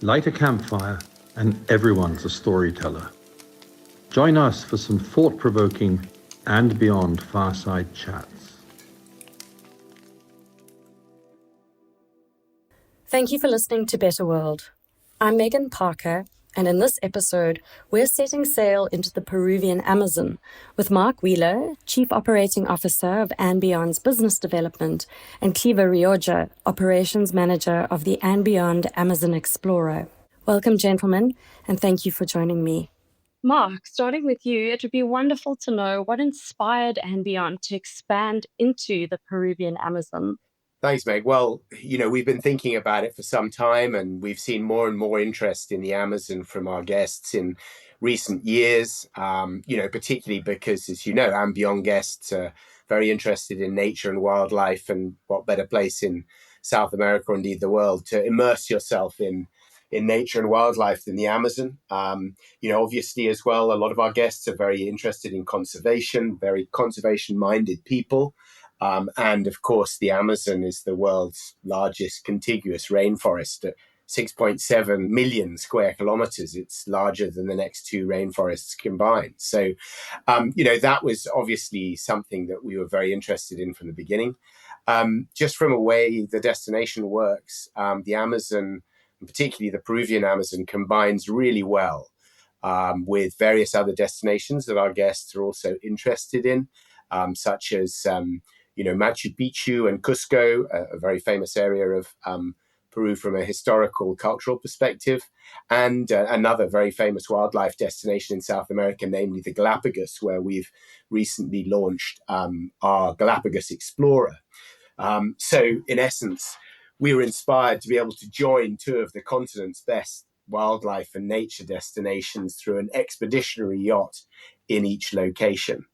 Light a campfire, and everyone's a storyteller. Join us for some thought-provoking and beyond fireside chats. Thank you for listening to Better World. I'm Megan Parker, and in this episode, we're setting sail into the Peruvian Amazon with Mark Wheeler, Chief Operating Officer of &Beyond's Business Development, and Cliver Rioja, Operations Manager of the &Beyond Amazon Explorer. Welcome, gentlemen, and thank you for joining me. Mark, starting with you, it would be wonderful to know what inspired &Beyond to expand into the Peruvian Amazon. Thanks, Meg. Well, we've been thinking about it for some time, and we've seen more and more interest in the Amazon from our guests in recent years, particularly because, as you know, &Beyond guests are very interested in nature and wildlife, and what better place in South America, or indeed the world, to immerse yourself in nature and wildlife than the Amazon. Obviously, as well, a lot of our guests are very interested in conservation, very conservation-minded people. And of course, the Amazon is the world's largest contiguous rainforest at 6.7 million square kilometers. It's larger than the next two rainforests combined. So, that was obviously something that we were very interested in from the beginning. Just from a way the destination works, the Amazon, and particularly the Peruvian Amazon, combines really well with various other destinations that our guests are also interested in, such as Machu Picchu and Cusco, a very famous area of Peru from a historical, cultural perspective, and another very famous wildlife destination in South America, namely the Galapagos, where we've recently launched our Galapagos Explorer. So, in essence, we were inspired to be able to join two of the continent's best wildlife and nature destinations through an expeditionary yacht in each location.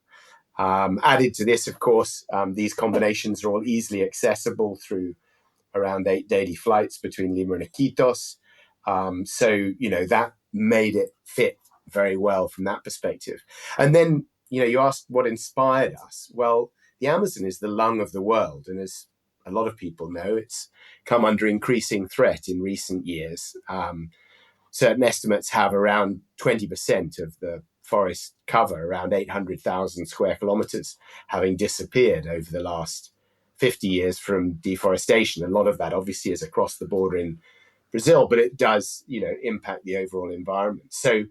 Added to this, of course, these combinations are all easily accessible through around 8 daily flights between Lima and Iquitos. So, that made it fit very well from that perspective. And then, you asked what inspired us. Well, the Amazon is the lung of the world. And as a lot of people know, it's come under increasing threat in recent years. Certain estimates have around 20% of the forest cover, around 800,000 square kilometers, having disappeared over the last 50 years from deforestation. A lot of that obviously is across the border in Brazil, but it does, impact the overall environment. So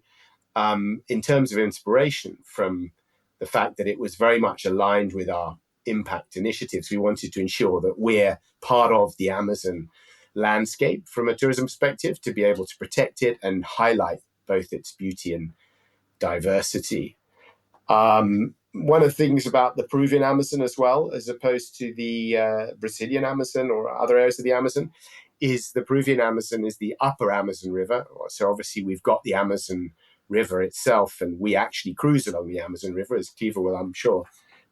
in terms of inspiration from the fact that it was very much aligned with our impact initiatives, we wanted to ensure that we're part of the Amazon landscape from a tourism perspective, to be able to protect it and highlight both its beauty and diversity. One of the things about the Peruvian Amazon as well, as opposed to the Brazilian Amazon or other areas of the Amazon, is the Peruvian Amazon is the upper Amazon River. So obviously we've got the Amazon River itself, and we actually cruise along the Amazon River, as Cliver will, I'm sure,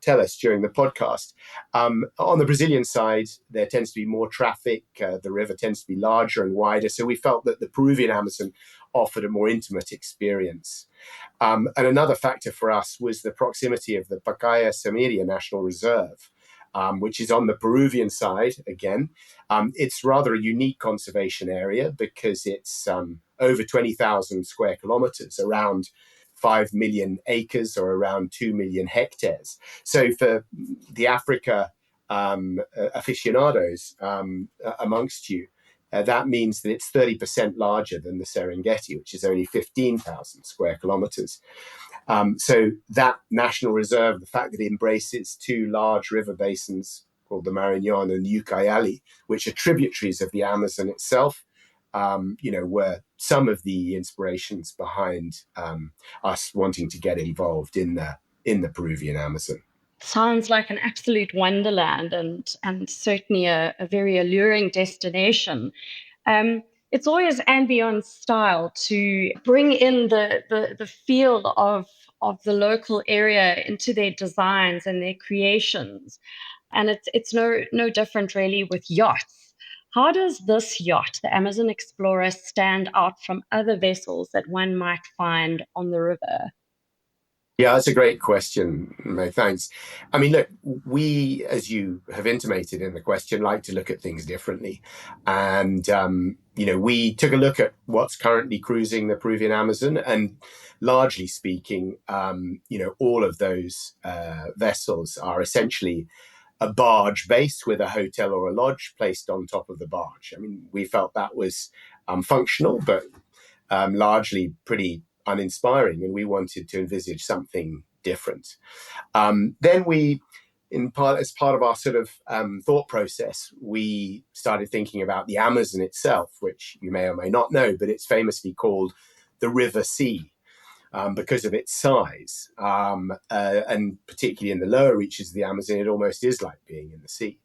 tell us during the podcast. On the Brazilian side, there tends to be more traffic. The river tends to be larger and wider. So we felt that the Peruvian Amazon offered a more intimate experience. And another factor for us was the proximity of the Pacaya-Samiria National Reserve, which is on the Peruvian side again. It's rather a unique conservation area because it's over 20,000 square kilometers, around 5 million acres or around 2 million hectares. So for the Africa aficionados amongst you, that means that it's 30% larger than the Serengeti, which is only 15,000 square kilometers. So that national reserve, the fact that it embraces two large river basins called the Marañón and the Ucayali, which are tributaries of the Amazon itself, were some of the inspirations behind us wanting to get involved in the Peruvian Amazon. Sounds like an absolute wonderland, and certainly a very alluring destination. It's always &Beyond's style to bring in the feel of the local area into their designs and their creations. And it's no different really with yachts. How does this yacht, the Amazon Explorer, stand out from other vessels that one might find on the river? Yeah, that's a great question, Mo. Thanks. I mean, look, we, as you have intimated in the question, like to look at things differently. And, we took a look at what's currently cruising the Peruvian Amazon. And largely speaking, all of those vessels are essentially a barge base with a hotel or a lodge placed on top of the barge. I mean, we felt that was functional, but largely pretty uninspiring, and we wanted to envisage something different. Then we, as part of our sort of thought process, we started thinking about the Amazon itself, which you may or may not know, but it's famously called the River Sea. Because of its size, and particularly in the lower reaches of the Amazon, it almost is like being in the sea.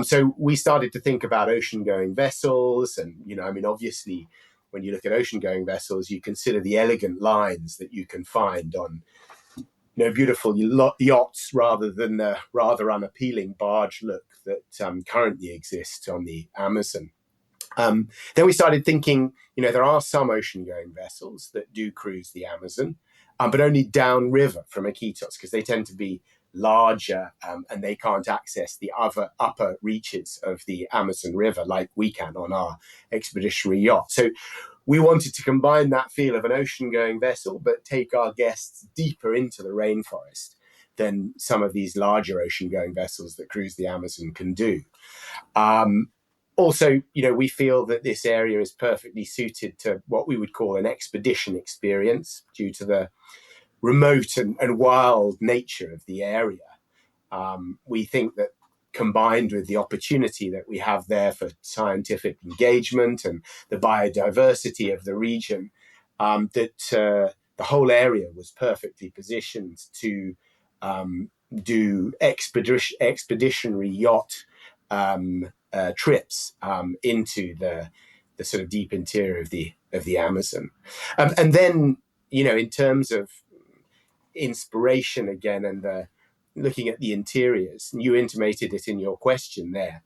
So we started to think about ocean-going vessels, and obviously, when you look at ocean-going vessels, you consider the elegant lines that you can find on, beautiful yachts, rather than the rather unappealing barge look that currently exists on the Amazon. Then we started thinking, there are some ocean-going vessels that do cruise the Amazon, but only downriver from Iquitos, because they tend to be larger, and they can't access the other upper reaches of the Amazon River like we can on our expeditionary yacht. So we wanted to combine that feel of an ocean-going vessel, but take our guests deeper into the rainforest than some of these larger ocean-going vessels that cruise the Amazon can do. Also, we feel that this area is perfectly suited to what we would call an expedition experience due to the remote and wild nature of the area. We think that combined with the opportunity that we have there for scientific engagement and the biodiversity of the region, that the whole area was perfectly positioned to do expeditionary yacht trips into the sort of deep interior of the Amazon. And then, in terms of inspiration again, and looking at the interiors, you intimated it in your question there.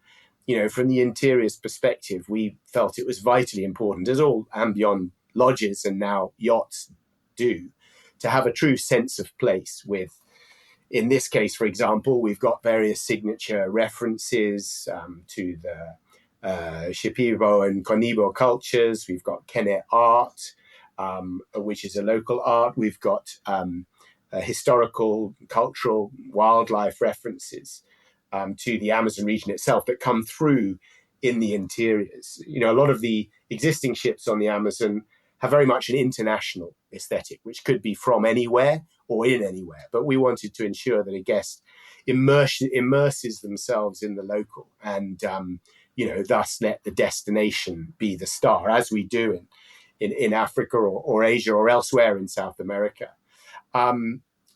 From the interiors perspective, we felt it was vitally important, as all Ambion lodges and now yachts do, to have a true sense of place with, in this case, for example, we've got various signature references to the Shipibo and Conibo cultures. We've got Kene art, which is a local art. We've got historical, cultural, wildlife references to the Amazon region itself that come through in the interiors. A lot of the existing ships on the Amazon have very much an international aesthetic, which could be from anywhere or in anywhere. But we wanted to ensure that a guest immerses themselves in the local and, thus let the destination be the star, as we do in Africa or Asia or elsewhere in South America.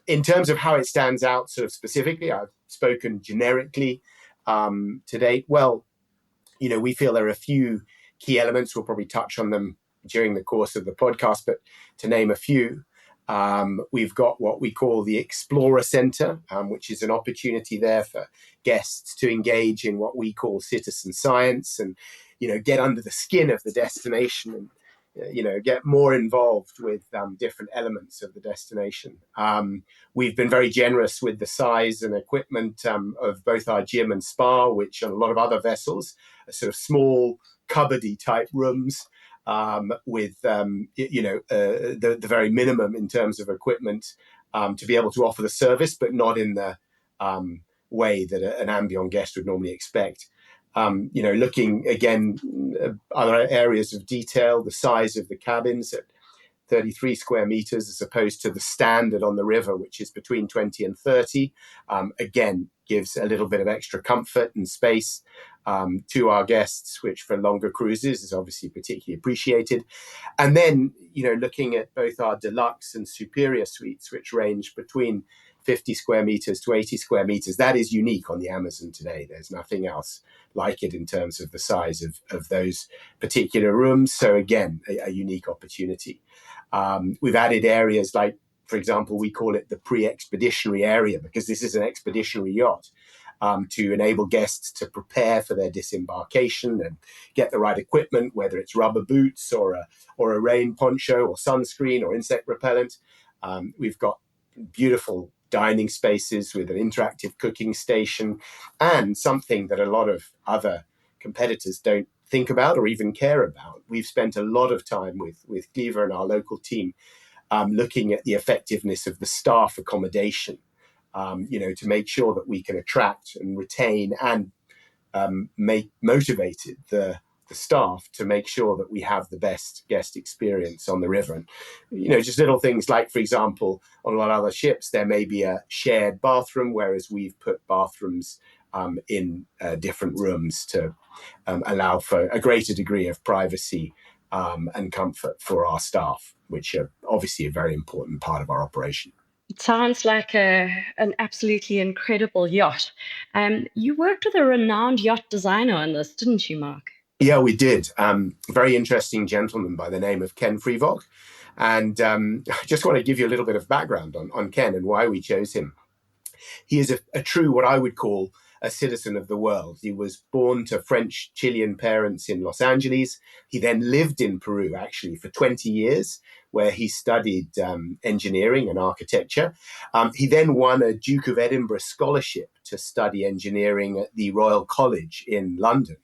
In terms of how it stands out sort of specifically, I've spoken generically to date. Well, we feel there are a few key elements. We'll probably touch on them during the course of the podcast, but to name a few, we've got what we call the Explorer Center, which is an opportunity there for guests to engage in what we call citizen science and, get under the skin of the destination and, get more involved with different elements of the destination. We've been very generous with the size and equipment of both our gym and spa, which on a lot of other vessels are sort of small, cupboardy type rooms with, the very minimum in terms of equipment to be able to offer the service, but not in the way that an Ambion guest would normally expect. Looking again, other areas of detail, the size of the cabins at 33 square meters as opposed to the standard on the river, which is between 20 and 30, again, gives a little bit of extra comfort and space to our guests, which for longer cruises is obviously particularly appreciated. And then, looking at both our deluxe and superior suites, which range between 50 square meters to 80 square meters, that is unique on the Amazon today. There's nothing else like it in terms of the size of those particular rooms. So again, a unique opportunity. We've added areas like, for example, we call it the pre-expeditionary area, because this is an expeditionary yacht, to enable guests to prepare for their disembarkation and get the right equipment, whether it's rubber boots or a rain poncho or sunscreen or insect repellent. We've got beautiful dining spaces with an interactive cooking station, and something that a lot of other competitors don't think about or even care about. We've spent a lot of time with Cliver and our local team looking at the effectiveness of the staff accommodation, to make sure that we can attract and retain and make motivated the staff to make sure that we have the best guest experience on the river. And, just little things like, for example, on a lot of other ships, there may be a shared bathroom, whereas we've put bathrooms in different rooms to allow for a greater degree of privacy and comfort for our staff, which are obviously a very important part of our operation. It sounds like an absolutely incredible yacht. You worked with a renowned yacht designer on this, didn't you, Mark? Yeah, we did. Very interesting gentleman by the name of Ken Freevog. And I just want to give you a little bit of background on Ken and why we chose him. He is a true, what I would call, a citizen of the world. He was born to French Chilean parents in Los Angeles. He then lived in Peru, actually, for 20 years, where he studied engineering and architecture. He then won a Duke of Edinburgh scholarship to study engineering at the Royal College in London.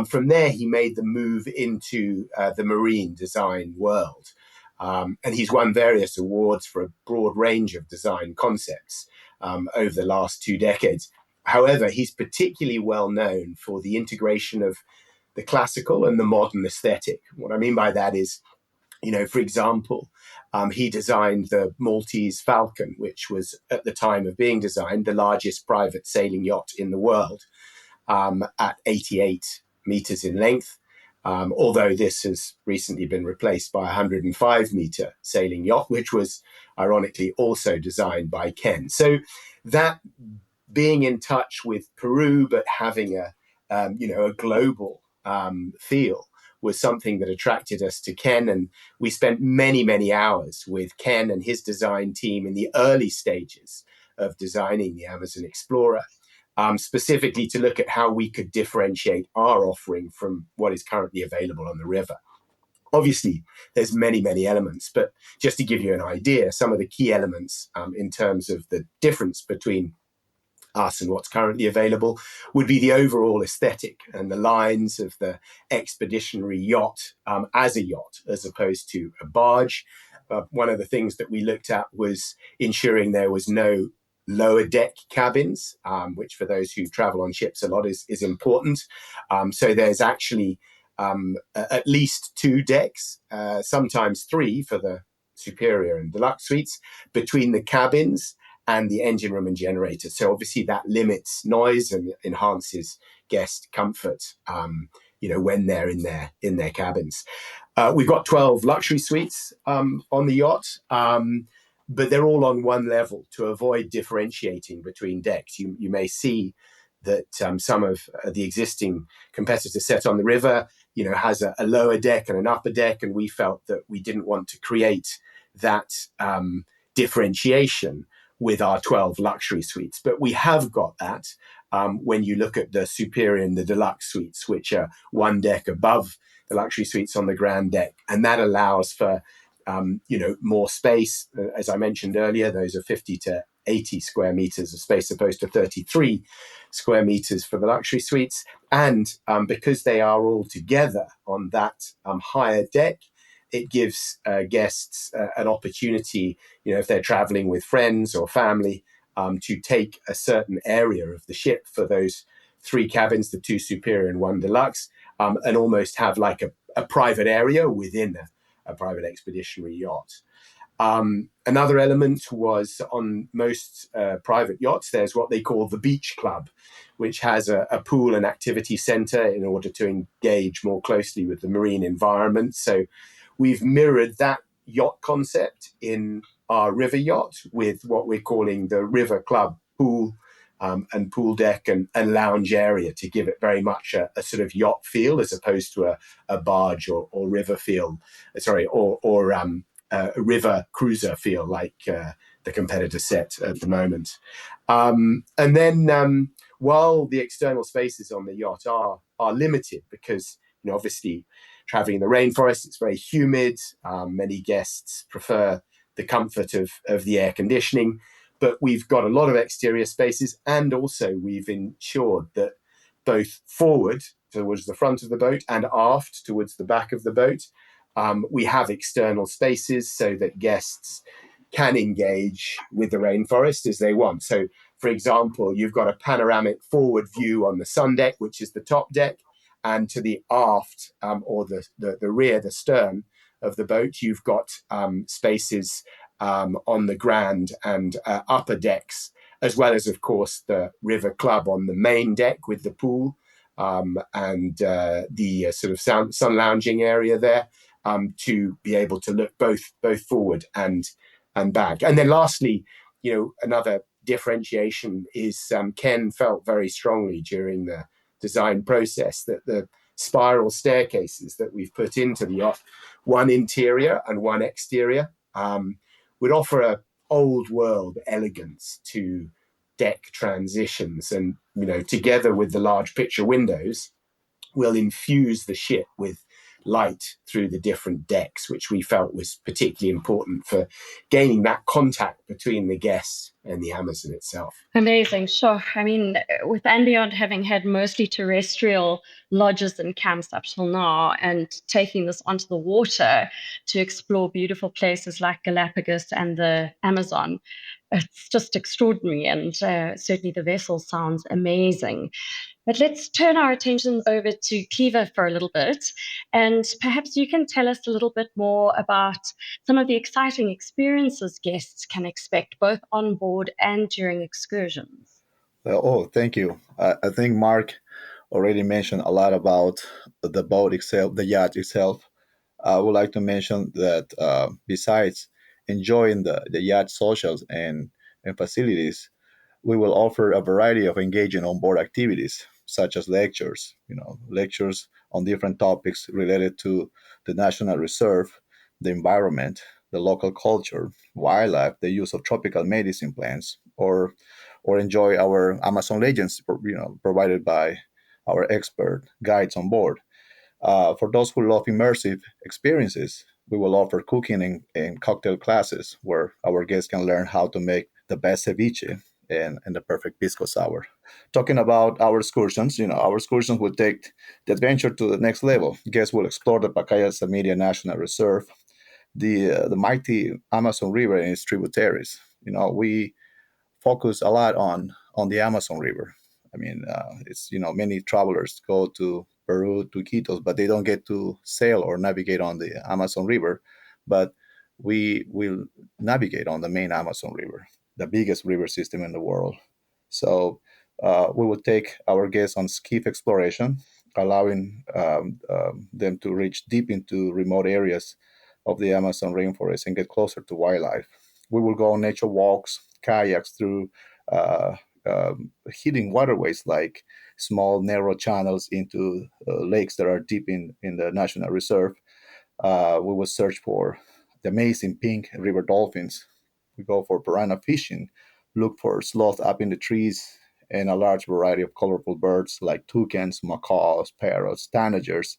From there, he made the move into the marine design world. And he's won various awards for a broad range of design concepts over the last 2 decades. However, he's particularly well known for the integration of the classical and the modern aesthetic. What I mean by that is, for example, he designed the Maltese Falcon, which was at the time of being designed the largest private sailing yacht in the world, at 88 meters in length. Although this has recently been replaced by a 105-meter sailing yacht, which was ironically also designed by Ken. So that being in touch with Peru, but having a global feel was something that attracted us to Ken. And we spent many, many hours with Ken and his design team in the early stages of designing the Amazon Explorer. Specifically to look at how we could differentiate our offering from what is currently available on the river. Obviously, there's many, many elements, but just to give you an idea, some of the key elements in terms of the difference between us and what's currently available would be the overall aesthetic and the lines of the expeditionary yacht as a yacht, as opposed to a barge. One of the things that we looked at was ensuring there was no lower deck cabins, which for those who travel on ships a lot is important. So there's actually at least 2 decks, sometimes 3 for the superior and deluxe suites, between the cabins and the engine room and generator. So obviously that limits noise and enhances guest comfort, when they're in their cabins. We've got 12 luxury suites on the yacht. But they're all on one level to avoid differentiating between decks. You may see that some of the existing competitor set on the river, has a lower deck and an upper deck, and we felt that we didn't want to create that differentiation with our 12 luxury suites. But we have got that when you look at the superior and the deluxe suites, which are 1 deck above the luxury suites on the grand deck, and that allows for more space. As I mentioned earlier, those are 50 to 80 square meters of space, opposed to 33 square meters for the luxury suites. And because they are all together on that higher deck, it gives guests an opportunity, if they're traveling with friends or family, to take a certain area of the ship for those 3 cabins, the 2 superior and 1 deluxe, and almost have like a private area within a private expeditionary yacht. Another element was on most private yachts, there's what they call the beach club, which has a pool and activity center in order to engage more closely with the marine environment. So we've mirrored that yacht concept in our river yacht with what we're calling the river club pool and pool deck and lounge area to give it very much a sort of yacht feel, as opposed to a barge or river feel, or a river cruiser feel like the competitor set at the moment. And then while the external spaces on the yacht are limited, because obviously traveling in the rainforest, it's very humid. Many guests prefer the comfort of the air conditioning. But we've got a lot of exterior spaces, and also we've ensured that both forward towards the front of the boat and aft towards the back of the boat, we have external spaces so that guests can engage with the rainforest as they want. So, for example, you've got a panoramic forward view on the sun deck, which is the top deck, and to the aft or the rear, the stern of the boat, you've got spaces on the grand and upper decks, as well as, of course, the River Club on the main deck with the pool and the sort of sun lounging area there, to be able to look both forward and back. And then lastly, another differentiation is Ken felt very strongly during the design process that the spiral staircases that we've put into the yacht, one interior and one exterior, would offer a old world elegance to deck transitions, and together with the large picture windows, will infuse the ship with light through the different decks, which we felt was particularly important for gaining that contact between the guests and the Amazon itself. Amazing. Sure. I mean, with and beyond having had mostly terrestrial lodges and camps up till now, and taking this onto the water to explore beautiful places like Galapagos and the Amazon, it's just extraordinary. And certainly the vessel sounds amazing. But let's turn our attention over to Cliver for a little bit. And perhaps you can tell us a little bit more about some of the exciting experiences guests can expect both on board and during excursions. Thank you. I think Mark already mentioned a lot about the boat itself, the yacht itself. I would like to mention that besides enjoying the yacht socials and facilities, we will offer a variety of engaging onboard activities, such as lectures, lectures on different topics related to the National Reserve, the environment, the local culture, wildlife, the use of tropical medicine plants, or enjoy our Amazon legends, provided by our expert guides on board. For those who love immersive experiences, we will offer cooking and cocktail classes where our guests can learn how to make the best ceviche and the perfect pisco sour. Talking about our excursions, our excursions will take the adventure to the next level. Guests will explore the Pacaya Samiria National Reserve, the mighty Amazon River and its tributaries. We focus a lot on the Amazon River. I mean, it's many travelers go to Peru to Iquitos, but they don't get to sail or navigate on the Amazon River. But we will navigate on the main Amazon River, the biggest river system in the world. So we will take our guests on skiff exploration, allowing them to reach deep into remote areas of the Amazon rainforest and get closer to wildlife. We will go on nature walks, kayaks through uh, hidden waterways like small narrow channels into lakes that are deep in the national reserve. We will search for the amazing pink river dolphins. We go for piranha fishing, look for sloth up in the trees, and a large variety of colorful birds like toucans, macaws, parrots, tanagers.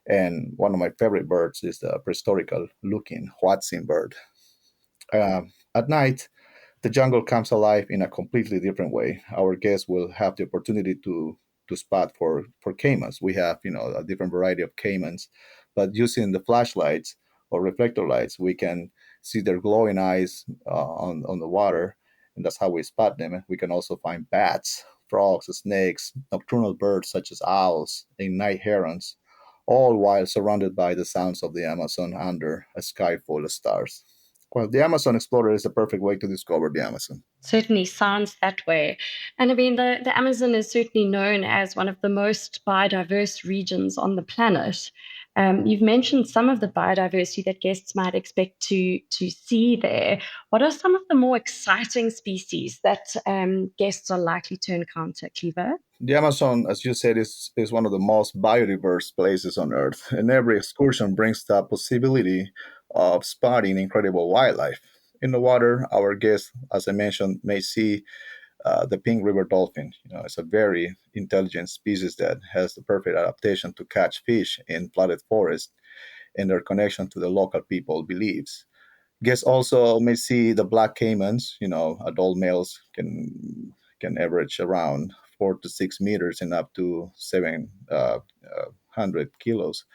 And one of my favorite birds is the prehistorical looking Huatzin bird. At night, the jungle comes alive in a completely different way. Our guests will have the opportunity to spot for caimans. We have a different variety of caimans, but using the flashlights or reflector lights, we can see their glowing eyes on the water, and that's how we spot them. We can also find bats, frogs, snakes, nocturnal birds such as owls, and night herons, all while surrounded by the sounds of the Amazon under a sky full of stars. Well, the Amazon Explorer is the perfect way to discover the Amazon. Certainly sounds that way. And I mean, the Amazon is certainly known as one of the most biodiverse regions on the planet. You've mentioned some of the biodiversity that guests might expect to see there. What are some of the more exciting species that guests are likely to encounter, Cliver? The Amazon, as you said, is one of the most biodiverse places on Earth, and every excursion brings the possibility of spotting incredible wildlife. In the water, our guests, as I mentioned, may see the pink river dolphin. It's a very intelligent species that has the perfect adaptation to catch fish in flooded forest, and their connection to the local people beliefs. Guests also may see the black caimans. Adult males can average around 4 to 6 meters and up to 700 kilos,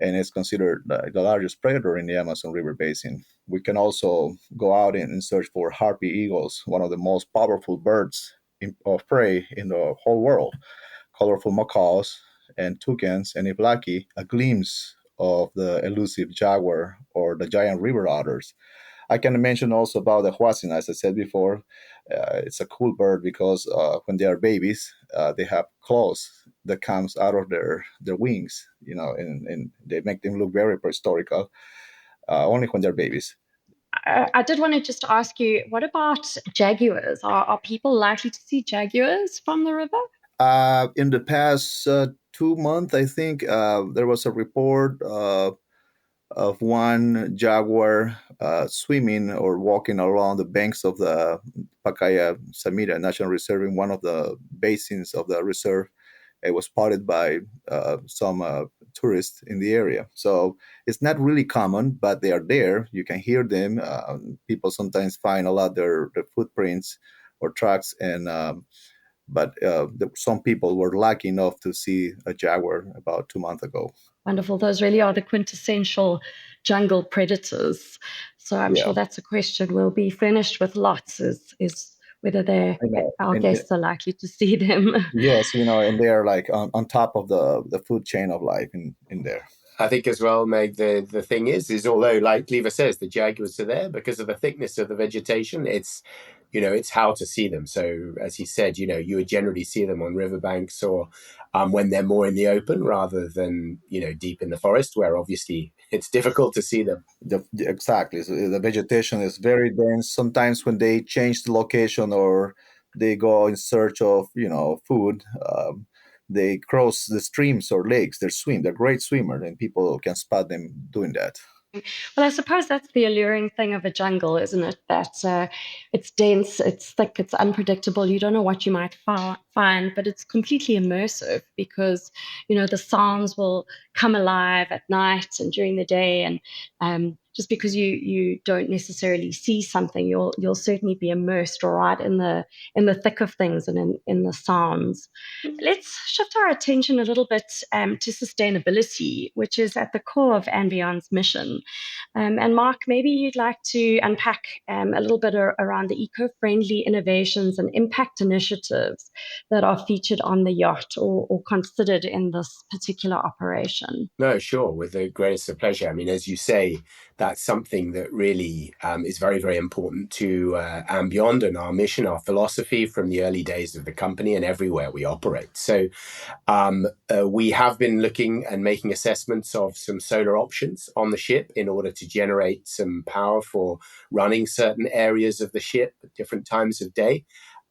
and it's considered the largest predator in the Amazon River basin. We can also go out and search for harpy eagles, one of the most powerful birds of prey in the whole world, colorful macaws and toucans, and if lucky, a glimpse of the elusive jaguar or the giant river otters. I can mention also about the huasina, as I said before. It's a cool bird because when they are babies, they have claws that comes out of their wings, and they make them look very prehistorical, only when they're babies. I did want to just ask you, what about jaguars? Are people likely to see jaguars from the river? In the past 2 months, I think there was a report of one jaguar swimming or walking along the banks of the Pacaya Samira National Reserve in one of the basins of the reserve. It was spotted by some tourists in the area. So it's not really common, but they are there. You can hear them. People sometimes find a lot their footprints or tracks, and some people were lucky enough to see a jaguar about 2 months ago. Wonderful. Those really are the quintessential jungle predators. So I'm Yeah, sure that's a question we'll be furnished with lots, is whether I know. our And guests are likely to see them. yes, and they're like on top of the food chain of life in there. I think as well, Meg, the thing is although, like Cliver says, the jaguars are there because of the thickness of the vegetation, it's how to see them. So as he said, you would generally see them on riverbanks or when they're more in the open rather than, deep in the forest where obviously it's difficult to see them. Exactly. So the vegetation is very dense. Sometimes when they change the location or they go in search of food, they cross the streams or lakes. They swim. They're great swimmers, and people can spot them doing that. Well, I suppose that's the alluring thing of a jungle, isn't it? That it's dense, it's thick, it's unpredictable. You don't know what you might find, but it's completely immersive because, the sounds will come alive at night and during the day. And just because you don't necessarily see something, you'll certainly be immersed right in the thick of things and in the sounds. Let's shift our attention a little bit to sustainability, which is at the core of And Beyond's mission. And Mark, maybe you'd like to unpack a little bit around the eco-friendly innovations and impact initiatives that are featured on the yacht or considered in this particular operation. No, sure, with the greatest of pleasure. I mean, as you say, that's something that really is very, very important to and beyond and our mission, our philosophy from the early days of the company and everywhere we operate. So we have been looking and making assessments of some solar options on the ship in order to generate some power for running certain areas of the ship at different times of day.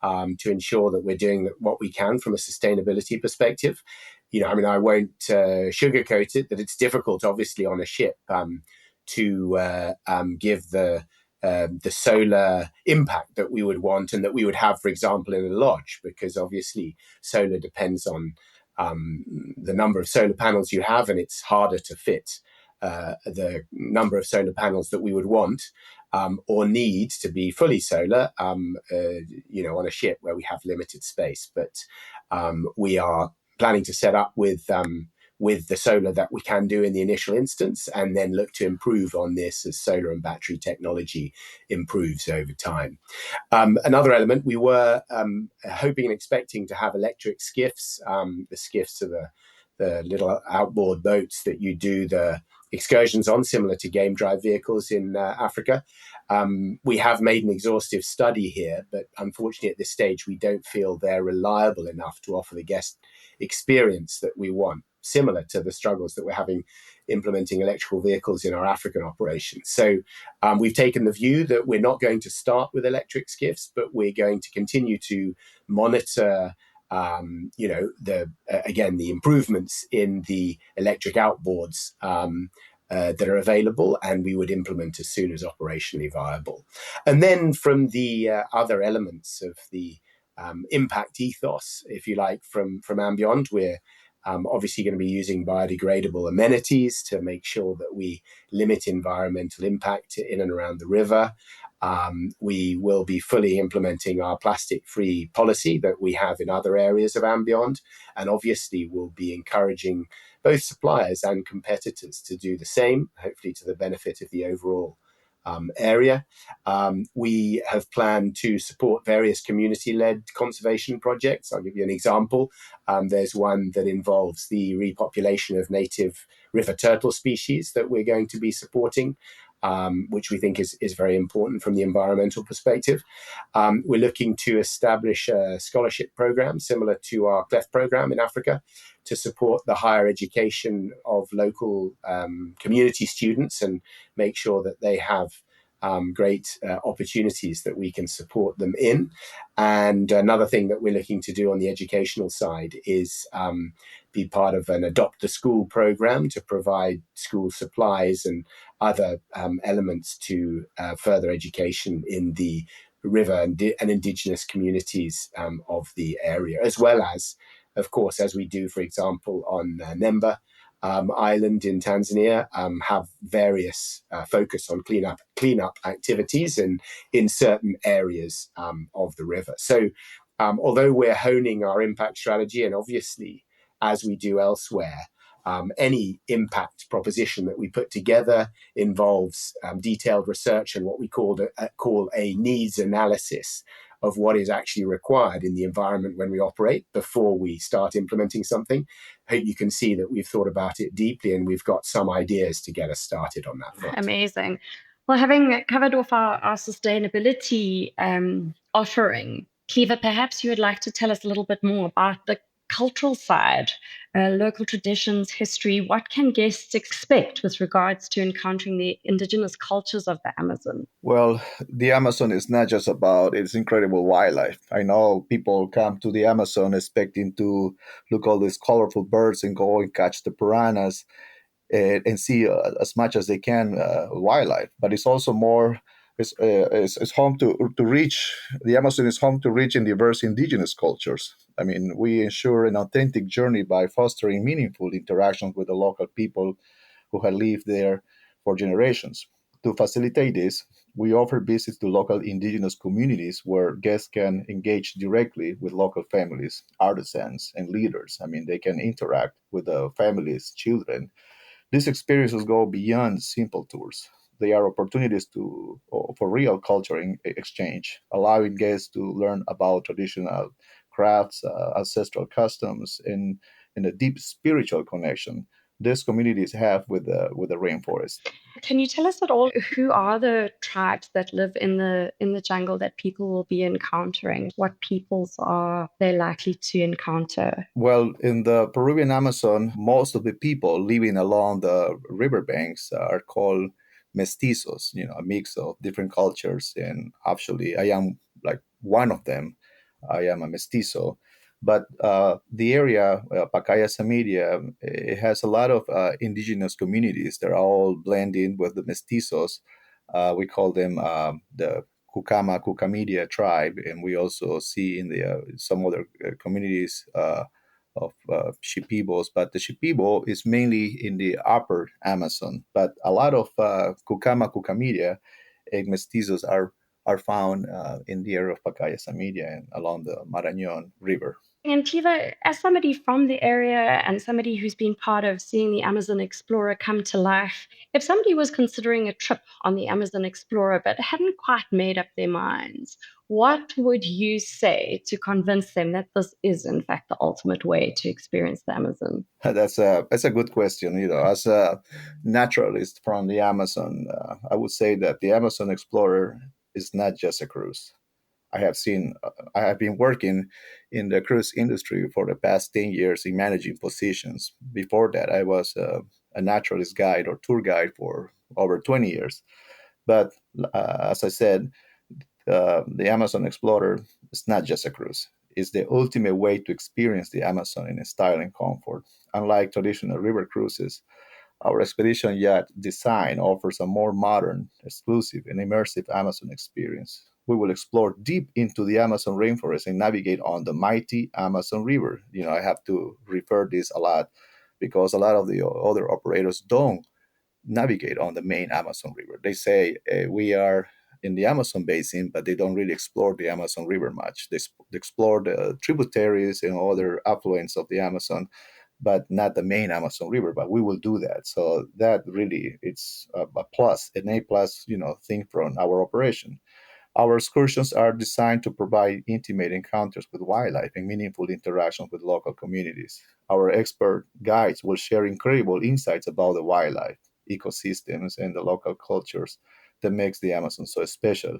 To ensure that we're doing what we can from a sustainability perspective. I won't sugarcoat it that it's difficult, obviously, on a ship to give the solar impact that we would want and that we would have, for example, in a lodge, because obviously solar depends on the number of solar panels you have, and it's harder to fit the number of solar panels that we would want or need to be fully solar, on a ship where we have limited space. But we are planning to set up with the solar that we can do in the initial instance, and then look to improve on this as solar and battery technology improves over time. Another element, we were hoping and expecting to have electric skiffs. The skiffs are the little outboard boats that you do the excursions on, similar to game drive vehicles in Africa. We have made an exhaustive study here, but unfortunately at this stage, we don't feel they're reliable enough to offer the guest experience that we want, similar to the struggles that we're having implementing electrical vehicles in our African operations. So we've taken the view that we're not going to start with electric skiffs, but we're going to continue to monitor the improvements in the electric outboards that are available, and we would implement as soon as operationally viable. And then from the other elements of the impact ethos, if you like, from And Beyond, we're Obviously going to be using biodegradable amenities to make sure that we limit environmental impact in and around the river. We will be fully implementing our plastic-free policy that we have in other areas of and beyond, and obviously we'll be encouraging both suppliers and competitors to do the same, hopefully to the benefit of the overall area. We have planned to support various community-led conservation projects. I'll give you an example. There's one that involves the repopulation of native river turtle species that we're going to be supporting, which we think is very important from the environmental perspective. We're looking to establish a scholarship program similar to our CLEF program in Africa to support the higher education of local community students and make sure that they have great opportunities that we can support them in. And another thing that we're looking to do on the educational side is be part of an Adopt a School program to provide school supplies and other elements to further education in the river and indigenous communities of the area, as well as, of course, as we do, for example, on Nemba Island in Tanzania, have various focus on cleanup activities in certain areas of the river. So although we're honing our impact strategy, and obviously, as we do elsewhere, any impact proposition that we put together involves detailed research and what we call a needs analysis of what is actually required in the environment when we operate before we start implementing something. I hope you can see that we've thought about it deeply and we've got some ideas to get us started on that front. Amazing. Well, having covered off our sustainability offering, Cliver, perhaps you would like to tell us a little bit more about the cultural side, local traditions, history. What can guests expect with regards to encountering the indigenous cultures of the Amazon? Well, the Amazon is not just about its incredible wildlife. I know people come to the Amazon expecting to look all these colorful birds and go and catch the piranhas and see as much as they can wildlife, but it's also more. It's home to reach. The Amazon is home to rich and diverse indigenous cultures. I mean, we ensure an authentic journey by fostering meaningful interactions with the local people who have lived there for generations. To facilitate this, we offer visits to local indigenous communities where guests can engage directly with local families, artisans, and leaders. I mean, they can interact with the families, children. These experiences go beyond simple tours. They are opportunities for real culture exchange, allowing guests to learn about traditional crafts, ancestral customs, and a deep spiritual connection these communities have with the rainforest. Can you tell us at all who are the tribes that live in the jungle that people will be encountering? What peoples are they likely to encounter? Well, in the Peruvian Amazon, most of the people living along the riverbanks are called mestizos, a mix of different cultures. And actually, I am like one of them. I am a mestizo. But the area, Pacaya Media, it has a lot of indigenous communities. They're all blending with the mestizos. We call them the Cucamedia tribe, and we also see in the some other communities of Shipibos, but the Shipibo is mainly in the upper Amazon. But a lot of Cucamedia and mestizos are found in the area of Pacaya Media and along the Marañón River. And Cliva, as somebody from the area and somebody who's been part of seeing the Amazon Explorer come to life, if somebody was considering a trip on the Amazon Explorer but hadn't quite made up their minds, what would you say to convince them that this is, in fact, the ultimate way to experience the Amazon? That's a good question. As a naturalist from the Amazon, I would say that the Amazon Explorer is not just a cruise. I have been working in the cruise industry for the past 10 years in managing positions. Before that, I was a naturalist guide or tour guide for over 20 years. But as I said, the Amazon Explorer is not just a cruise. It's the ultimate way to experience the Amazon in style and comfort. Unlike traditional river cruises, our expedition yacht design offers a more modern, exclusive, and immersive Amazon experience. we will explore deep into the Amazon rainforest and navigate on the mighty Amazon River. I have to refer this a lot because a lot of the other operators don't navigate on the main Amazon River. They say we are in the Amazon basin, but they don't really explore the Amazon River much. They explore the tributaries and other affluents of the Amazon, but not the main Amazon River. But we will do that. So that really it's a plus, an A plus, thing from our operation. Our excursions are designed to provide intimate encounters with wildlife and meaningful interactions with local communities. Our expert guides will share incredible insights about the wildlife, ecosystems, and the local cultures that makes the Amazon so special.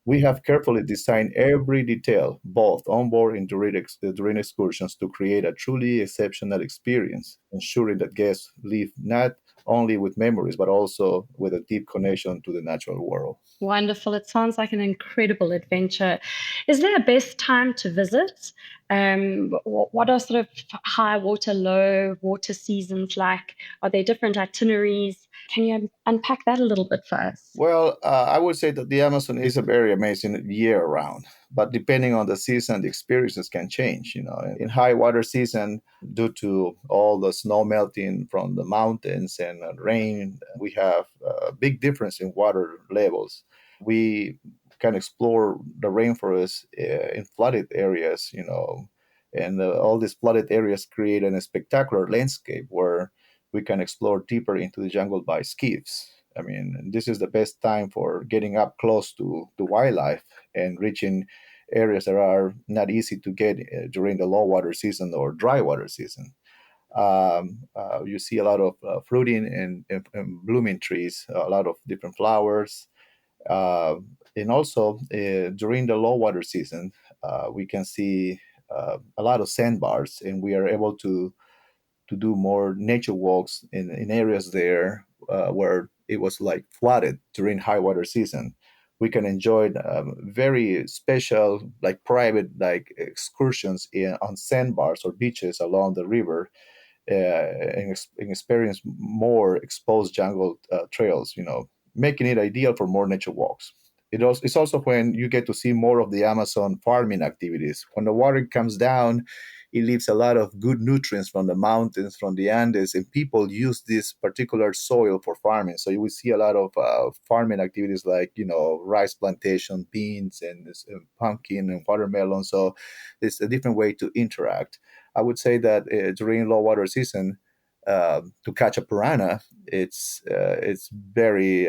We have carefully designed every detail, both on board and during excursions, to create a truly exceptional experience, ensuring that guests leave not only with memories, but also with a deep connection to the natural world. Wonderful. It sounds like an incredible adventure. Is there a best time to visit? What are sort of high water, low water seasons like? Are there different itineraries? Can you unpack that a little bit for us? Well, I would say that the Amazon is a very amazing year round, but depending on the season, the experiences can change. In high water season, due to all the snow melting from the mountains and rain, we have a big difference in water levels. We can explore the rainforest in flooded areas, and all these flooded areas create a spectacular landscape where we can explore deeper into the jungle by skiffs. I mean, this is the best time for getting up close to wildlife and reaching areas that are not easy to get during the low water season or dry water season. You see a lot of fruiting and blooming trees, a lot of different flowers. Uh, and also during the low water season, we can see a lot of sandbars, and we are able to do more nature walks in areas there where it was like flooded during high water season. We can enjoy very special, like private, like excursions on sandbars or beaches along the river, and experience more exposed jungle trails. Making it ideal for more nature walks. It's also when you get to see more of the Amazon farming activities. When the water comes down, it leaves a lot of good nutrients from the mountains, from the Andes, and people use this particular soil for farming. So you will see a lot of farming activities like, rice plantation, beans, and pumpkin and watermelon. So it's a different way to interact. I would say that during low water season, to catch a piranha, it's very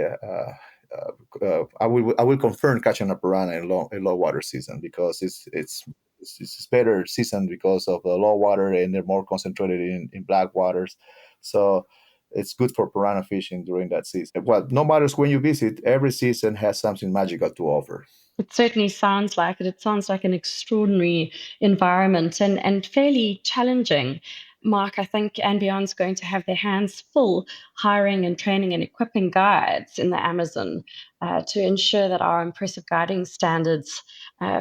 I will confirm catching a piranha in low water season because it's better season because of the low water and they're more concentrated in black waters. So it's good for piranha fishing during that season. Well, no matter when you visit, every season has something magical to offer. It certainly sounds like it. It sounds like an extraordinary environment and fairly challenging. Mark, I think and Beyond's going to have their hands full hiring and training and equipping guides in the Amazon to ensure that our impressive guiding standards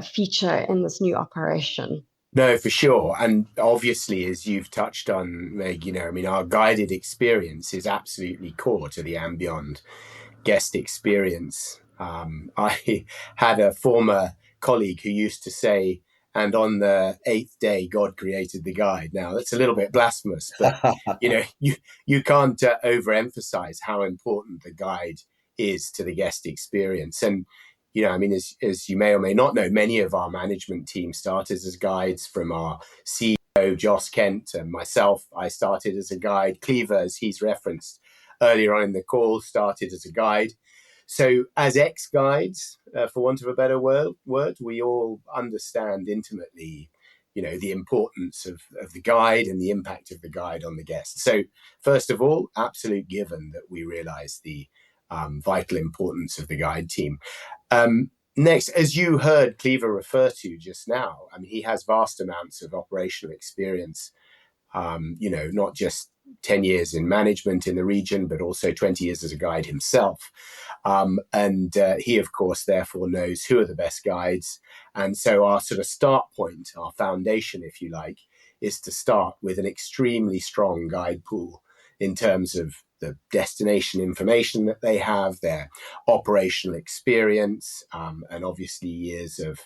feature in this new operation. No, for sure. And obviously, as you've touched on, Meg, our guided experience is absolutely core to the and beyond guest experience. I had a former colleague who used to say, and on the eighth day, God created the guide. Now, that's a little bit blasphemous, but, you can't overemphasize how important the guide is to the guest experience. And as you may or may not know, many of our management team started as guides, from our CEO, Joss Kent, and myself. I started as a guide. Cliver, as he's referenced earlier on in the call, started as a guide. So as ex-guides, for want of a better word, we all understand intimately, the importance of the guide and the impact of the guide on the guest. So first of all, absolute given that we realize the vital importance of the guide team. Next, as you heard Cliver refer to just now, he has vast amounts of operational experience, not just 10 years in management in the region, but also 20 years as a guide himself. And he, of course, therefore knows who are the best guides. And so our sort of start point, our foundation, if you like, is to start with an extremely strong guide pool in terms of the destination information that they have, their operational experience, and obviously years of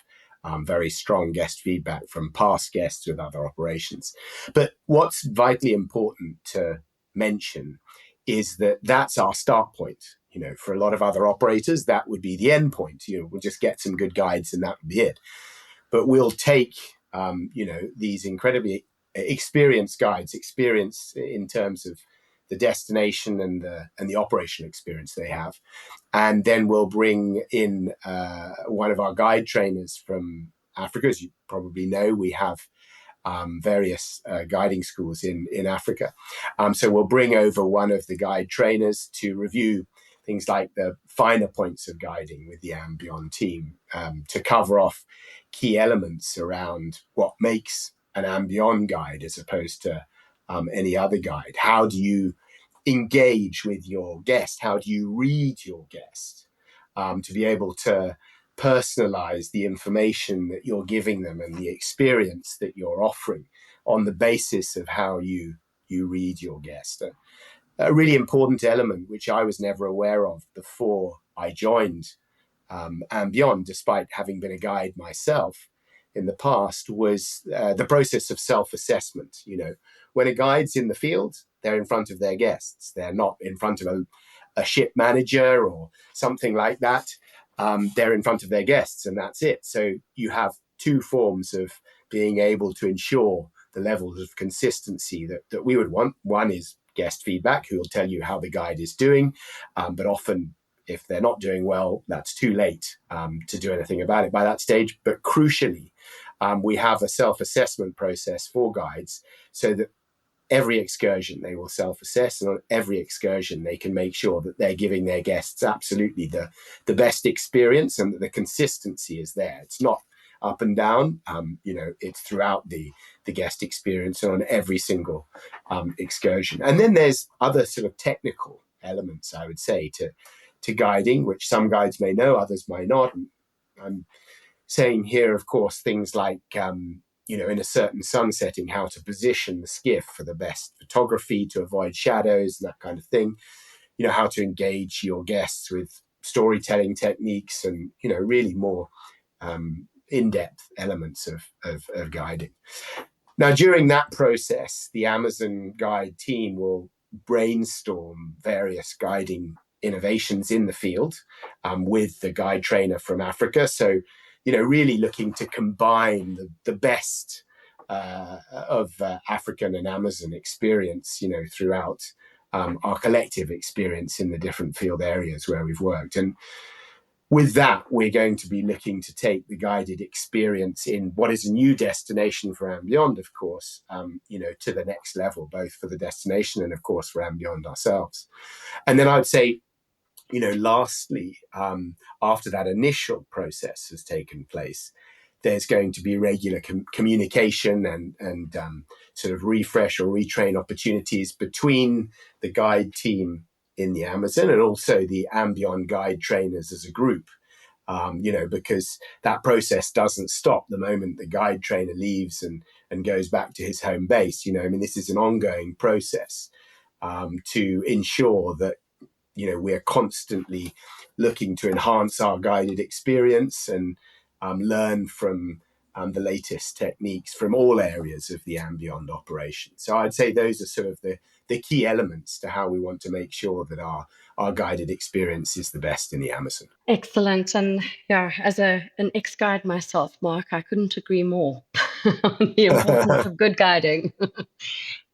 very strong guest feedback from past guests with other operations. But what's vitally important to mention is that that's our start point. For a lot of other operators, that would be the end point. We'll just get some good guides and that would be it. But we'll take, these incredibly experienced guides, experience in terms of the destination and the operational experience they have, and then we'll bring in one of our guide trainers from Africa. As you probably know, we have various guiding schools in Africa. So we'll bring over one of the guide trainers to review things like the finer points of guiding with the Beyond team, to cover off key elements around what makes an Beyond guide as opposed to any other guide. How do you engage with your guest? How do you read your guest? To be able to personalize the information that you're giving them and the experience that you're offering on the basis of how you read your guest. A really important element, which I was never aware of before I joined Beyond, despite having been a guide myself in the past, was the process of self-assessment. When a guide's in the field, they're in front of their guests. They're not in front of a ship manager or something like that. They're in front of their guests, and that's it. So you have two forms of being able to ensure the levels of consistency that we would want. One is guest feedback, who will tell you how the guide is doing, but often if they're not doing well, that's too late to do anything about it by that stage. But crucially, we have a self-assessment process for guides, so that every excursion they will self-assess, and on every excursion they can make sure that they're giving their guests absolutely the best experience, and that the consistency is there. It's not up and down, it's throughout the guest experience and on every single excursion. And then there's other sort of technical elements, I would say, to guiding, which some guides may know, others may not. And I'm saying here, of course, things like in a certain sun setting, how to position the skiff for the best photography to avoid shadows and that kind of thing. How to engage your guests with storytelling techniques and, really more in-depth elements of guiding. Now, during that process, the Amazon Guide team will brainstorm various guiding innovations in the field with the guide trainer from Africa. So, really looking to combine the best of African and Amazon experience, throughout our collective experience in the different field areas where we've worked. And with that, we're going to be looking to take the guided experience in what is a new destination for Beyond, of course, to the next level, both for the destination and, of course, for Beyond ourselves. And then I'd say, lastly, after that initial process has taken place, there's going to be regular communication and sort of refresh or retrain opportunities between the guide team in the Amazon and also the Beyond guide trainers as a group, because that process doesn't stop the moment the guide trainer leaves and goes back to his home base. This is an ongoing process to ensure that we're constantly looking to enhance our guided experience and learn from the latest techniques from all areas of the Beyond operation. So I'd say those are sort of the key elements to how we want to make sure that our guided experience is the best in the Amazon. Excellent. And yeah, as an ex-guide myself, Mark, I couldn't agree more on the importance of good guiding.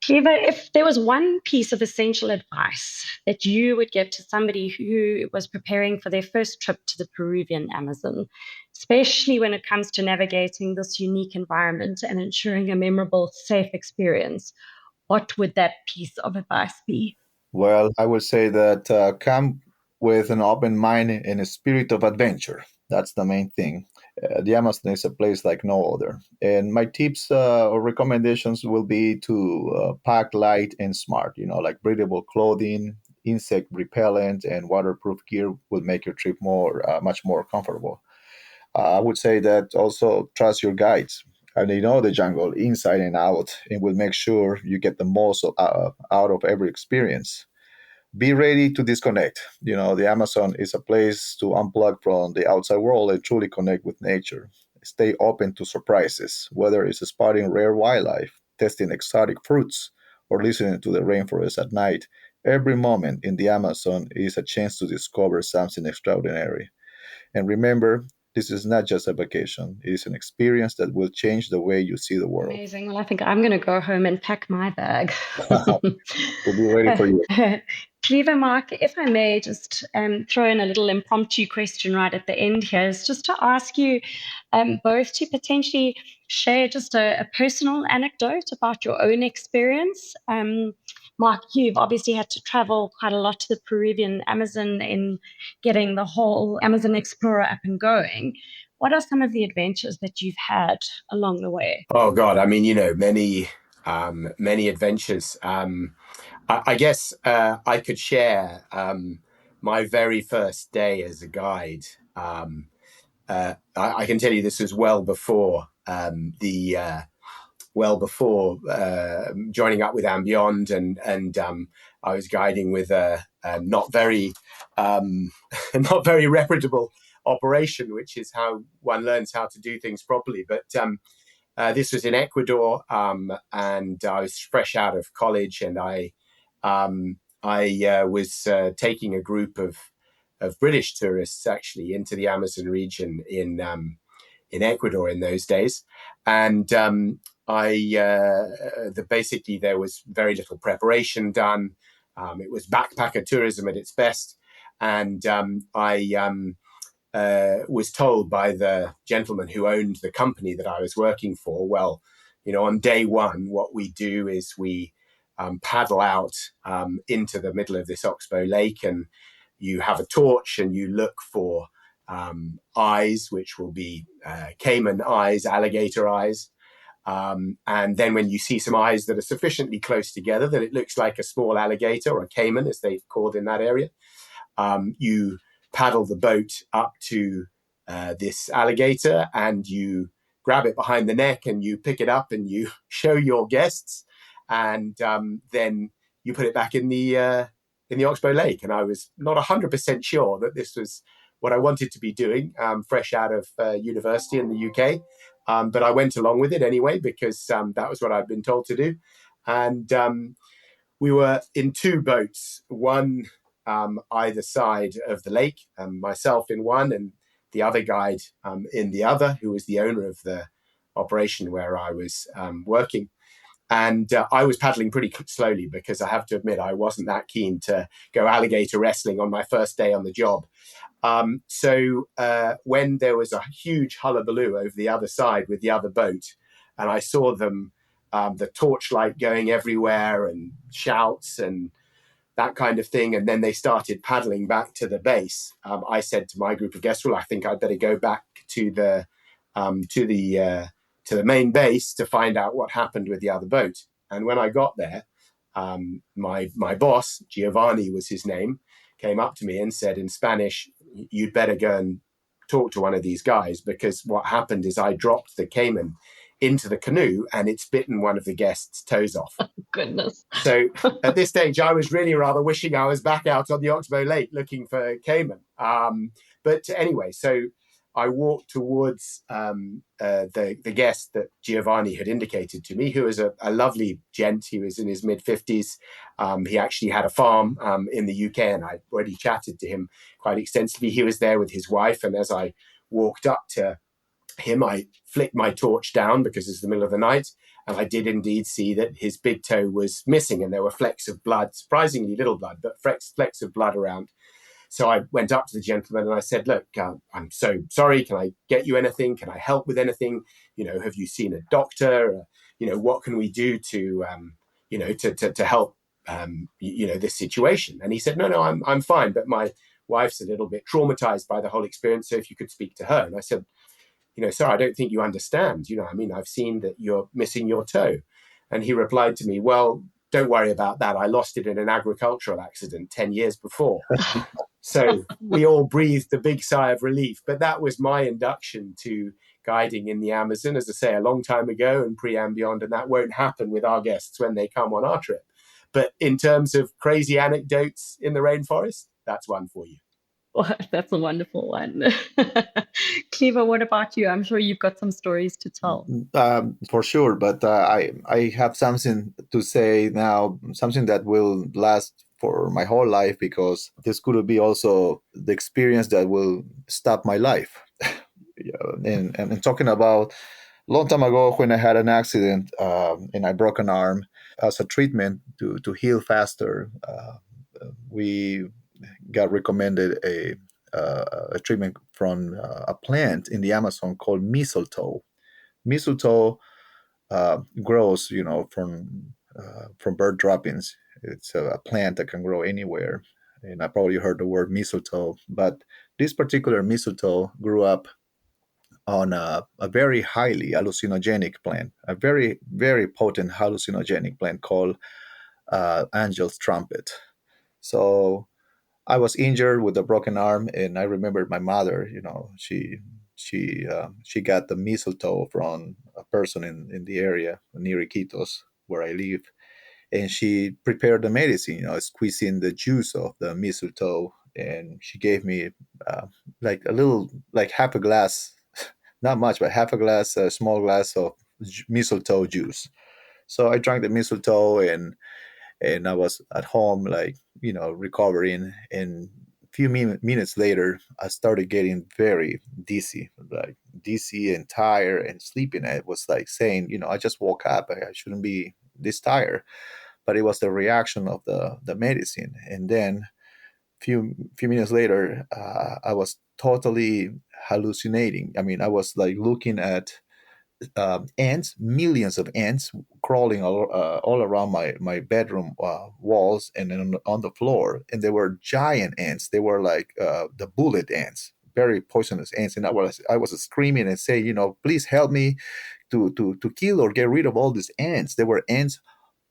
Cliver, if there was one piece of essential advice that you would give to somebody who was preparing for their first trip to the Peruvian Amazon, especially when it comes to navigating this unique environment and ensuring a memorable, safe experience, what would that piece of advice be? Well, I would say that come with an open mind and a spirit of adventure. That's the main thing. The Amazon is a place like no other. And my tips or recommendations will be to pack light and smart, like breathable clothing, insect repellent, and waterproof gear will make your trip much more comfortable. I would say that also trust your guides. And they know the jungle inside and out and will make sure you get the most out of every experience. be ready to disconnect. The Amazon is a place to unplug from the outside world and truly connect with nature. Stay open to surprises, whether it's spotting rare wildlife, testing exotic fruits, or listening to the rainforest at night. Every moment in the Amazon is a chance to discover something extraordinary. And remember, this is not just a vacation, it is an experience that will change the way you see the world. Amazing. Well, I think I'm going to go home and pack my bag. We'll be ready for you. Clever, Mark, if I may just throw in a little impromptu question right at the end here, is just to ask you both to potentially share just a personal anecdote about your own experience. Mark, you've obviously had to travel quite a lot to the Peruvian Amazon in getting the whole Amazon Explorer up and going. What are some of the adventures that you've had along the way? Oh God, I mean, many adventures. I guess I could share my very first day as a guide. I can tell you this was well before joining up with And Beyond, and I was guiding with a not very not very reputable operation, which is how one learns how to do things properly. But this was in Ecuador, and I was fresh out of college, and I was taking a group of British tourists actually into the Amazon region in Ecuador in those days, and basically there was very little preparation done. It was backpacker tourism at its best, and I was told by the gentleman who owned the company that I was working for, well, on day one, what we do is we paddle out into the middle of this oxbow lake, and you have a torch and you look for eyes, which will be caiman eyes, alligator eyes. And then when you see some eyes that are sufficiently close together that it looks like a small alligator, or a caiman, as they've called in that area, you paddle the boat up to this alligator, and you grab it behind the neck and you pick it up and you show your guests, and then you put it back in the oxbow lake. And I was not 100% sure that this was what I wanted to be doing, fresh out of university in the UK. But I went along with it anyway, because that was what I'd been told to do. And we were in two boats, one either side of the lake, myself in one and the other guide in the other, who was the owner of the operation where I was working. And I was paddling pretty slowly, because I have to admit I wasn't that keen to go alligator wrestling on my first day on the job. So when there was a huge hullabaloo over the other side with the other boat, and I saw them, the torchlight going everywhere and shouts and that kind of thing, and then they started paddling back to the base, I said to my group of guests, well, I think I'd better go back to the main base to find out what happened with the other boat. And when I got there, my boss, Giovanni was his name, came up to me and said in Spanish, you'd better go and talk to one of these guys, because what happened is I dropped the caiman into the canoe and it's bitten one of the guests' toes off. Oh, goodness. So at this stage, I was really rather wishing I was back out on the Oxbow Lake looking for caiman. But anyway, so I walked towards the guest that Giovanni had indicated to me, who was a lovely gent. He was in his mid-50s. He actually had a farm in the UK, and I'd already chatted to him quite extensively. He was there with his wife, and as I walked up to him, I flicked my torch down, because it's the middle of the night, and I did indeed see that his big toe was missing, and there were flecks of blood, surprisingly little blood, but flecks of blood around. So I went up to the gentleman and I said, look, I'm so sorry. Can I get you anything? Can I help with anything? Have you seen a doctor? What can we do to help, this situation? And he said, no, I'm fine. But my wife's a little bit traumatized by the whole experience. So if you could speak to her. And I said, sir, I don't think you understand. I've seen that you're missing your toe. And he replied to me, well, don't worry about that. I lost it in an agricultural accident 10 years before. So we all breathed a big sigh of relief. But that was my induction to guiding in the Amazon, as I say, a long time ago, and pre and beyond. And that won't happen with our guests when they come on our trip. But in terms of crazy anecdotes in the rainforest, that's one for you. Well, that's a wonderful one. Cliver, what about you? I'm sure you've got some stories to tell. For sure, but I have something to say now, something that will last for my whole life, because this could be also the experience that will stop my life. Yeah, and talking about a long time ago when I had an accident, and I broke an arm. As a treatment to heal faster, we got recommended a treatment from a plant in the Amazon called mistletoe. Mistletoe grows, from bird droppings. It's a plant that can grow anywhere, and I probably heard the word mistletoe. But this particular mistletoe grew up on a very highly hallucinogenic plant, a very very potent hallucinogenic plant called angel's trumpet. So I was injured with a broken arm, and I remembered my mother. She got the mistletoe from a person in the area near Iquitos, where I live, and she prepared the medicine. Squeezing the juice of the mistletoe, and she gave me like a little, like half a glass, not much, but half a glass, a small glass of mistletoe juice. So I drank the mistletoe, and I was at home, like, recovering. And a few minutes later, I started getting very dizzy, like dizzy and tired and sleeping. I was like saying, I just woke up. I shouldn't be this tired, but it was the reaction of the medicine. And then few minutes later, I was totally hallucinating. I mean, I was like looking at ants, millions of ants crawling all around my bedroom walls and then on the floor. And they were giant ants. They were like the bullet ants, very poisonous ants. And I was screaming and saying, please help me to kill or get rid of all these ants. There were ants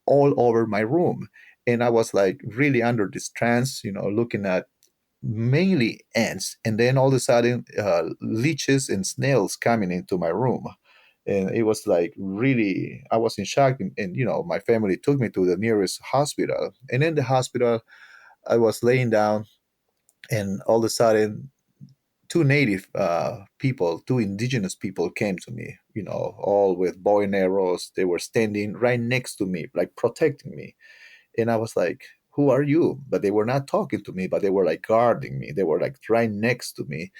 all over my room. And I was like really under this trance, looking at mainly ants. And then all of a sudden, leeches and snails coming into my room. And it was like really, I was in shock. And my family took me to the nearest hospital. And in the hospital, I was laying down, and all of a sudden, two native people, two indigenous people came to me, all with bow and arrows. They were standing right next to me, like protecting me. And I was like, who are you? But they were not talking to me, but they were like guarding me. They were like right next to me.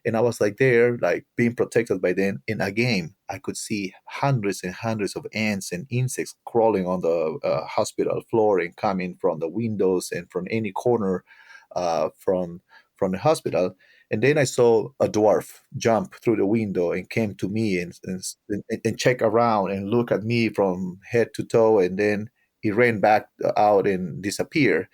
And I was like there, like being protected by them. And again, I could see hundreds and hundreds of ants and insects crawling on the hospital floor and coming from the windows and from any corner from the hospital. And then I saw a dwarf jump through the window and came to me and check around and look at me from head to toe. And then he ran back out and disappeared.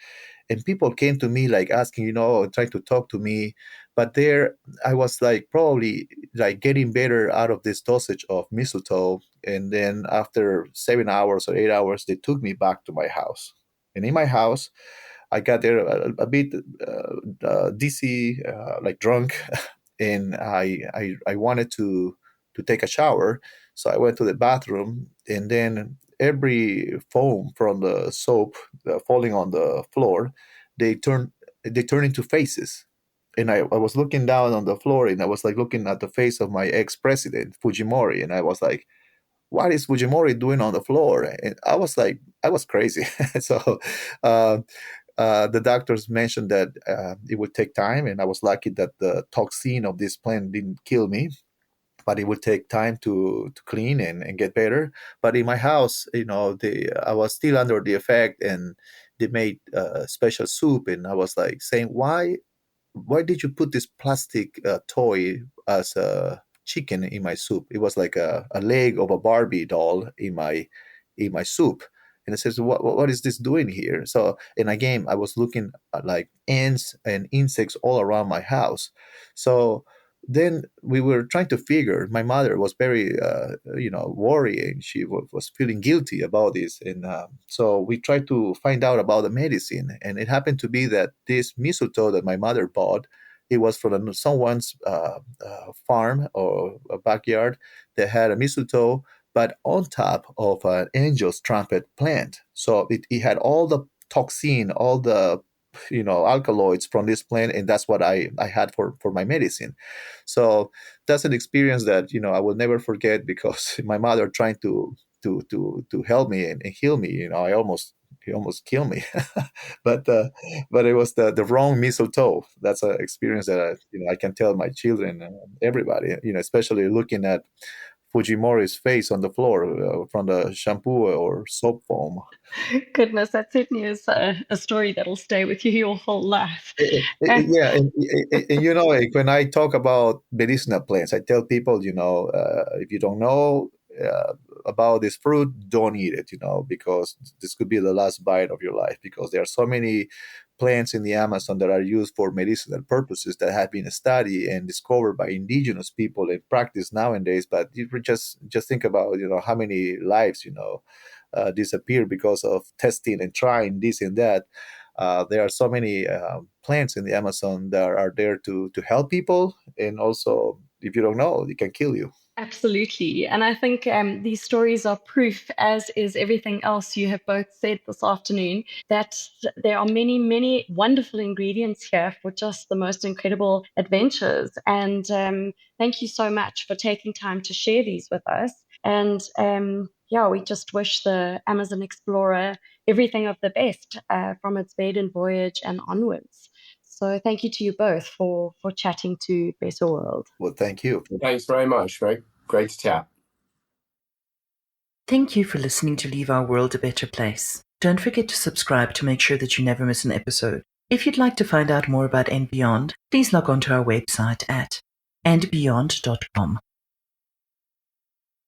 And people came to me like asking, trying to talk to me. But there I was like probably like getting better out of this dosage of mistletoe. And then after 7 hours or 8 hours, they took me back to my house. And in my house, I got there a bit dizzy, like drunk, and I wanted to take a shower, so I went to the bathroom, and then every foam from the soap falling on the floor, they turn into faces. And I was looking down on the floor, and I was like looking at the face of my ex-president Fujimori, and I was like, what is Fujimori doing on the floor? And I was like, I was crazy. So uh, the doctors mentioned that it would take time, and I was lucky that the toxin of this plant didn't kill me, but it would take time to clean and get better. But in my house, I was still under the effect, and they made special soup, and I was like saying, why did you put this plastic toy as a chicken in my soup? It was like a leg of a Barbie doll in my soup. And it says, what is this doing here? So, and again, I was looking at like ants and insects all around my house. So then we were trying to figure. My mother was very, worrying. She was feeling guilty about this, and so we tried to find out about the medicine. And it happened to be that this mistletoe that my mother bought, it was from someone's farm or a backyard that had a mistletoe, but on top of an angel's trumpet plant. So it had all the toxin, all the alkaloids from this plant, and that's what I had for my medicine. So that's an experience that I will never forget, because my mother trying to help me and heal me. He almost killed me, but it was the wrong mistletoe. That's an experience that I can tell my children and everybody. Especially looking at Fujimori's face on the floor from the shampoo or soap foam. Goodness, that certainly is a story that'll stay with you your whole life. Yeah, and like, when I talk about medicinal plants, I tell people, if you don't know about this fruit, don't eat it, because this could be the last bite of your life, because there are so many plants in the Amazon that are used for medicinal purposes that have been studied and discovered by indigenous people and practiced nowadays. But you just think about, how many lives, disappear because of testing and trying this and that. There are so many plants in the Amazon that are there to help people, and also, if you don't know, it can kill you. Absolutely. And I think these stories are proof, as is everything else you have both said this afternoon, that there are many, many wonderful ingredients here for just the most incredible adventures. And thank you so much for taking time to share these with us. And we just wish the Amazon Explorer everything of the best from its maiden voyage and onwards. So thank you to you both for chatting to Better World. Well, thank you. Thanks very much. Very great to chat. Thank you for listening to Leave Our World a Better Place. Don't forget to subscribe to make sure that you never miss an episode. If you'd like to find out more about And Beyond, please log on to our website at andbeyond.com.